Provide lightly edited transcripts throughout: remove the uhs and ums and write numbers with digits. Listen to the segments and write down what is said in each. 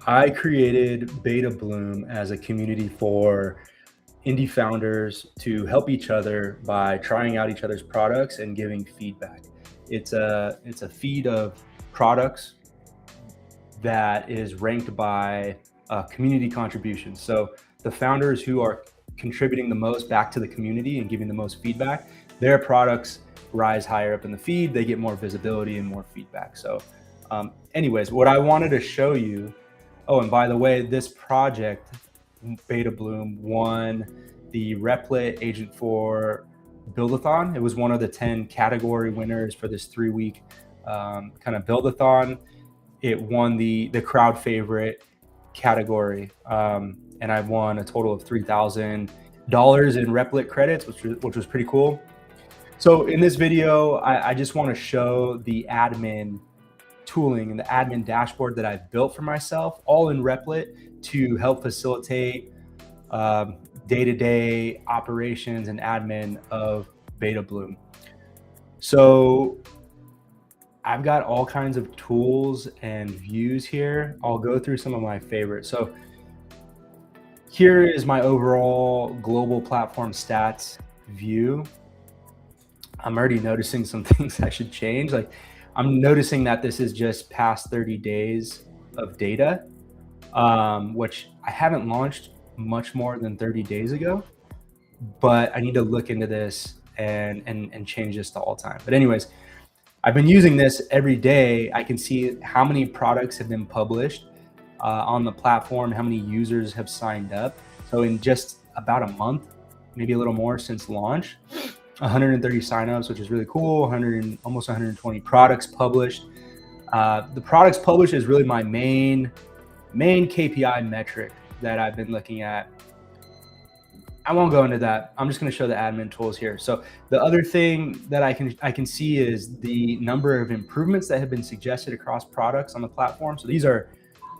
I created BetaBloom as a community for indie founders to help each other by trying out each other's products and giving feedback. It's a feed of products that is ranked by community contributions. So the founders who are contributing the most back to the community and giving the most feedback, their products rise higher up in the feed. They get more visibility and more feedback. So anyways, what I wanted to show you, oh, and by the way, this project, BetaBloom, won the Replit Agent 4 Buildathon. It was one of the 10 category winners for this 3-week kind of buildathon. It won the crowd favorite category, and I won a total of $3,000 in Replit credits, which was pretty cool. So in this video, I just want to show the admin tooling and the admin dashboard that I've built for myself, all in Replit, to help facilitate day-to-day operations and admin of BetaBloom. So I've got all kinds of tools and views here. I'll go through some of my favorites. So here is my overall global platform stats view. I'm already noticing some things I should change. Like, I'm noticing that this is just past 30 days of data, which I haven't launched much more than 30 days ago, but I need to look into this and change this to all time. But anyways, I've been using this every day. I can see how many products have been published on the platform, how many users have signed up. So in just about a month, maybe a little more since launch, 130 signups, which is really cool. Almost 120 products published. The products published is really my main KPI metric that I've been looking at. I won't go into that. I'm just going to show the admin tools here. So the other thing that I can see is the number of improvements that have been suggested across products on the platform. So these are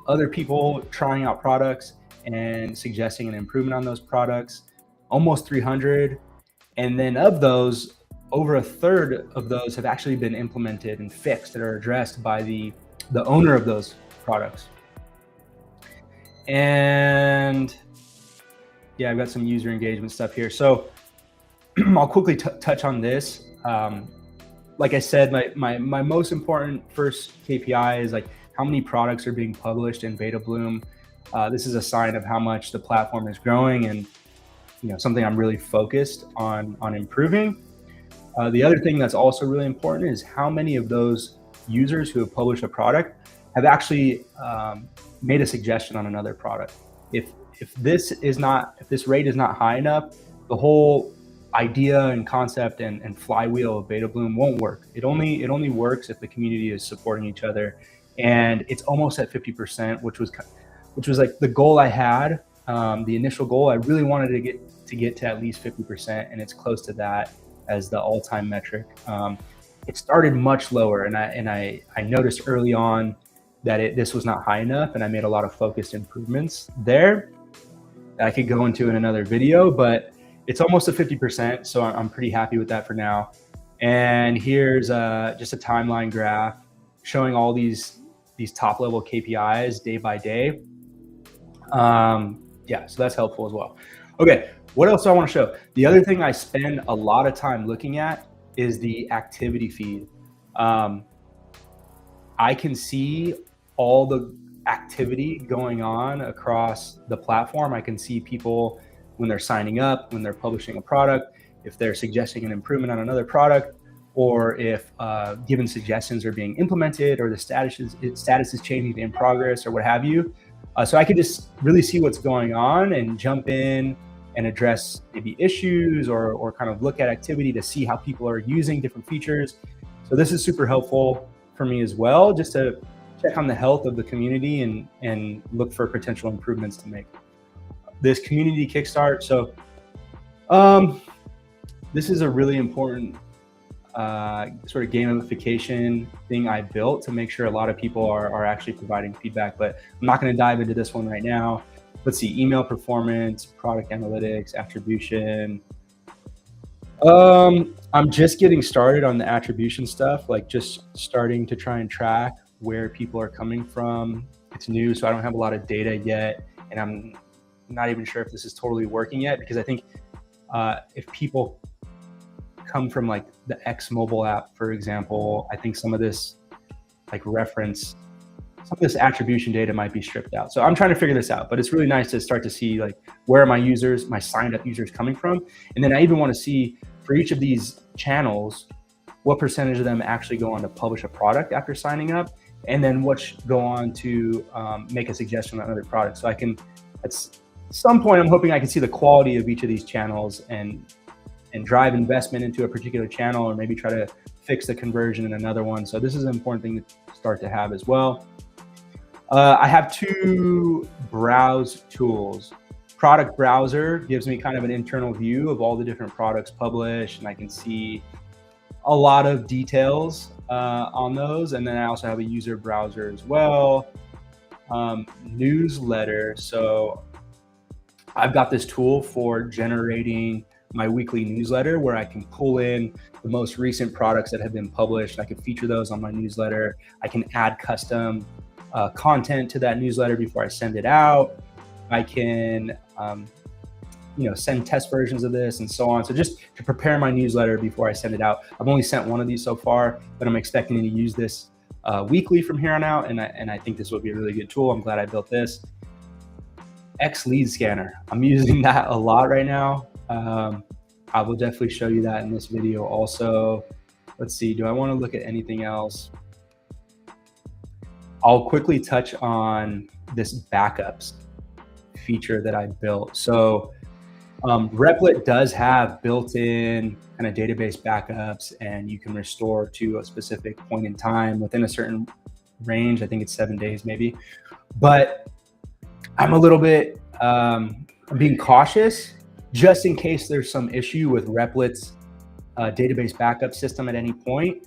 other people trying out products and suggesting an improvement on those products, almost 300. And then of those, over a third of those have actually been implemented and fixed that are addressed by the owner of those products. And yeah, I've got some user engagement stuff here. So I'll quickly touch on this. Like I said, my most important first KPI is like how many products are being published in BetaBloom. This is a sign of how much the platform is growing and something I'm really focused on improving. The other thing that's also really important is how many of those users who have published a product have actually made a suggestion on another product. If this rate is not high enough, the whole idea and concept and flywheel of BetaBloom won't work. It only works if the community is supporting each other, and it's almost at 50%, which was like the goal I had. The initial goal, I really wanted to get to at least 50%, and it's close to that as the all-time metric. It started much lower, and I noticed early on that this was not high enough, and I made a lot of focused improvements there that I could go into in another video, but it's almost at 50%, so I'm pretty happy with that for now. And here's just a timeline graph showing all these top-level KPIs day by day. Yeah, so that's helpful as well. Okay, what else do I want to show? The other thing I spend a lot of time looking at is the activity feed. I can see all the activity going on across the platform. I can see people when they're signing up, when they're publishing a product, if they're suggesting an improvement on another product, or if given suggestions are being implemented, or the status is changing to in progress, or what have you. So I could just really see what's going on and jump in and address maybe issues or kind of look at activity to see how people are using different features. So this is super helpful for me as well, just to check on the health of the community and look for potential improvements to make. This community kickstart. So this is a really important sort of gamification thing I built to make sure a lot of people are actually providing feedback, but I'm not going to dive into this one right now. Let's see, email performance, product analytics, attribution. I'm just getting started on the attribution stuff, like just starting to try and track where people are coming from. It's new, so I don't have a lot of data yet, and I'm not even sure if this is totally working yet, because I think if people come from like the X mobile app, for example, I think some of this some of this attribution data might be stripped out. So I'm trying to figure this out, but it's really nice to start to see like, where are my users, my signed up users coming from? And then I even want to see for each of these channels, what percentage of them actually go on to publish a product after signing up, and then which go on to make a suggestion on other products. So I can, at some point, I'm hoping I can see the quality of each of these channels and drive investment into a particular channel, or maybe try to fix the conversion in another one. So this is an important thing to start to have as well. I have 2 browse tools. Product browser gives me kind of an internal view of all the different products published, and I can see a lot of details on those. And then I also have a user browser as well. Newsletter. So I've got this tool for generating my weekly newsletter, where I can pull in the most recent products that have been published. I can feature those on my newsletter. I can add custom content to that newsletter before I send it out. I can send test versions of this and so on. So just to prepare my newsletter before I send it out. I've only sent one of these so far, but I'm expecting to use this weekly from here on out. And I think this will be a really good tool. I'm glad I built this. X lead scanner. I'm using that a lot right now. I will definitely show you that in this video also. Let's see, do I want to look at anything else? I'll quickly touch on this backups feature that I built. So Replit does have built-in kind of database backups, and you can restore to a specific point in time within a certain range. I think it's 7 days maybe. But I'm a little bit being cautious, just in case there's some issue with Replit's database backup system at any point.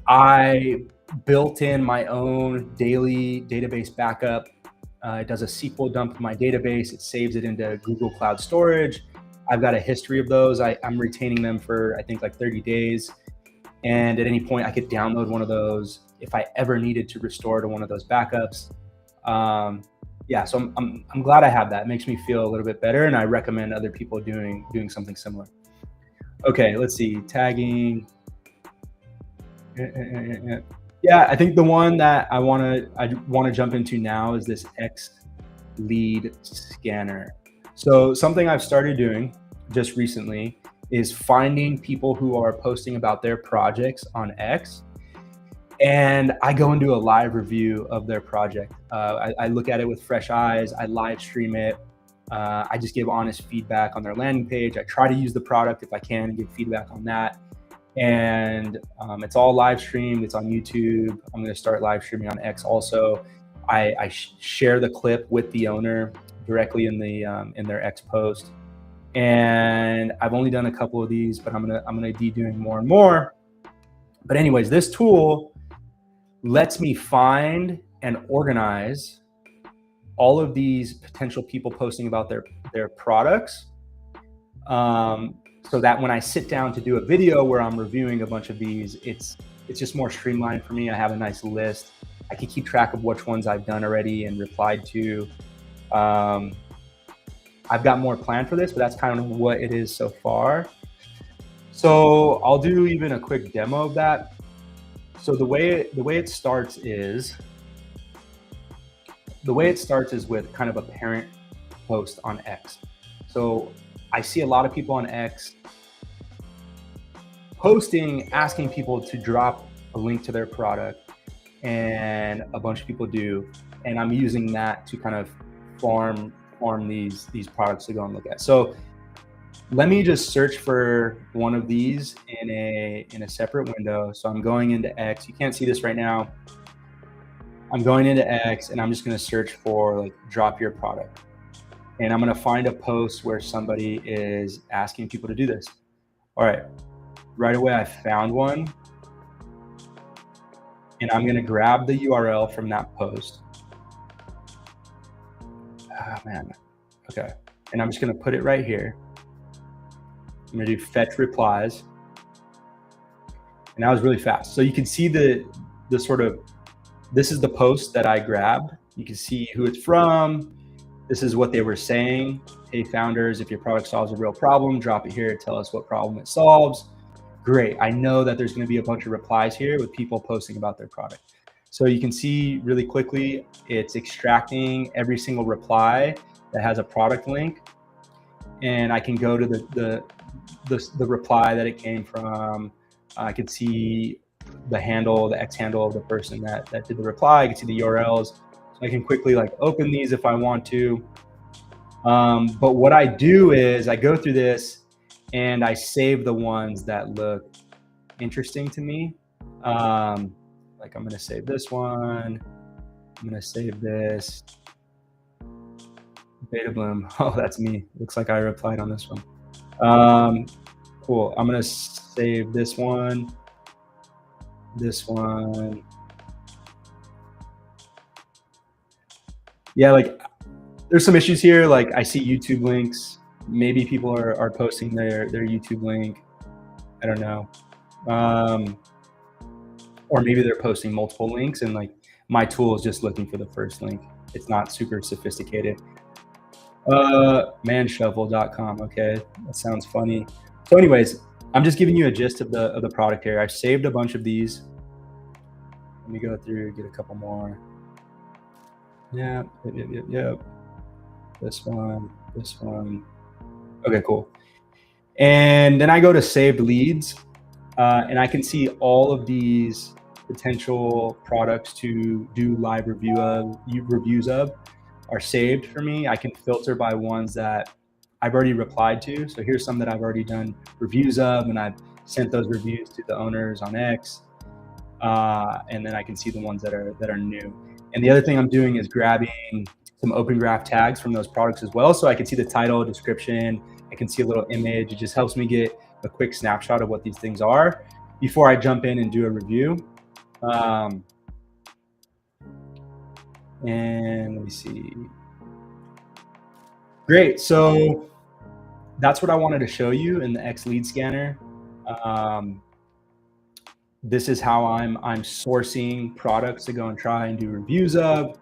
I built in my own daily database backup. It does a SQL dump of my database. It saves it into Google Cloud Storage. I've got a history of those. I'm retaining them for, I think, like 30 days. And at any point, I could download one of those if I ever needed to restore to one of those backups. Yeah, so I'm glad I have that. It makes me feel a little bit better, and I recommend other people doing something similar. Okay, let's see, tagging. Yeah, I think the one that I want to jump into now is this X lead scanner. So something I've started doing just recently is finding people who are posting about their projects on X, and I go and do a live review of their project. I look at it with fresh eyes. I live stream it. I just give honest feedback on their landing page. I try to use the product if I can and give feedback on that. And it's all live streamed. It's on YouTube. I'm going to start live streaming on X also. I share the clip with the owner directly in their X post. And I've only done a couple of these, but I'm gonna be doing more and more. But anyways, this tool lets me find and organize all of these potential people posting about their products, so that when I sit down to do a video where I'm reviewing a bunch of these, it's just more streamlined for me. I have a nice list. I can keep track of which ones I've done already and replied to. I've got more planned for this, but that's kind of what it is so far. So I'll do even a quick demo of that. So the way it starts is with kind of a parent post on X. So I see a lot of people on X posting, asking people to drop a link to their product, and a bunch of people do. And I'm using that to kind of form these products to go and look at. So let me just search for one of these in a separate window. So I'm going into X. You can't see this right now. I'm going into X, and I'm just going to search for like drop your product. And I'm going to find a post where somebody is asking people to do this. All right. Right away, I found one. And I'm going to grab the URL from that post. Ah, man. Okay. And I'm just going to put it right here. I'm going to do fetch replies. And that was really fast. So you can see the sort of, this is the post that I grabbed You can see who it's from. This is what they were saying. Hey founders, if your product solves a real problem, drop it here, tell us what problem it solves. Great, I know that there's gonna be a bunch of replies here with people posting about their product. So you can see really quickly, it's extracting every single reply that has a product link. And I can go to the reply that it came from. I could see the handle, the X handle of the person that did the reply. I can see the URLs. So I can quickly like open these if I want to. But what I do is I go through this and I save the ones that look interesting to me. Like I'm gonna save this one. I'm gonna save this. BetaBloom. Oh, that's me. Looks like I replied on this one. Cool. I'm gonna save this one. This one. Yeah, like there's some issues here. Like I see YouTube links. Maybe people are posting their YouTube link. I don't know. Or maybe they're posting multiple links and like my tool is just looking for the first link. It's not super sophisticated. Manshovel.com. Okay, that sounds funny. So anyways, I'm just giving you a gist of the product here. I've saved a bunch of these. Let me go through, get a couple more. Yeah. This one. Okay, cool. And then I go to saved leads, and I can see all of these potential products to do live reviews of are saved for me. I can filter by ones that I've already replied to. So here's some that I've already done reviews of, and I've sent those reviews to the owners on X. And then I can see the ones that are new. And the other thing I'm doing is grabbing some Open Graph tags from those products as well. So I can see the title, description, I can see a little image. It just helps me get a quick snapshot of what these things are before I jump in and do a review. And let me see. Great, so that's what I wanted to show you in the X lead scanner. This is how I'm sourcing products to go and try and do reviews of.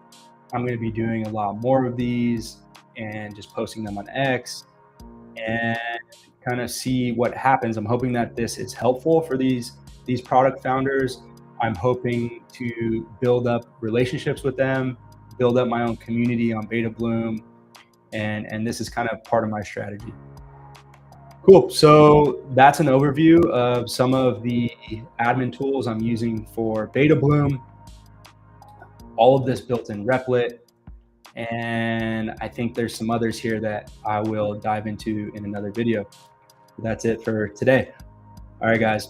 I'm going to be doing a lot more of these and just posting them on X and kind of see what happens. I'm hoping that this is helpful for these product founders. I'm hoping to build up relationships with them, build up my own community on BetaBloom, and this is kind of part of my strategy. Cool, so that's an overview of some of the admin tools I'm using for BetaBloom. All of this built in Replit, and I think there's some others here that I will dive into in another video. That's it for today. All right, guys.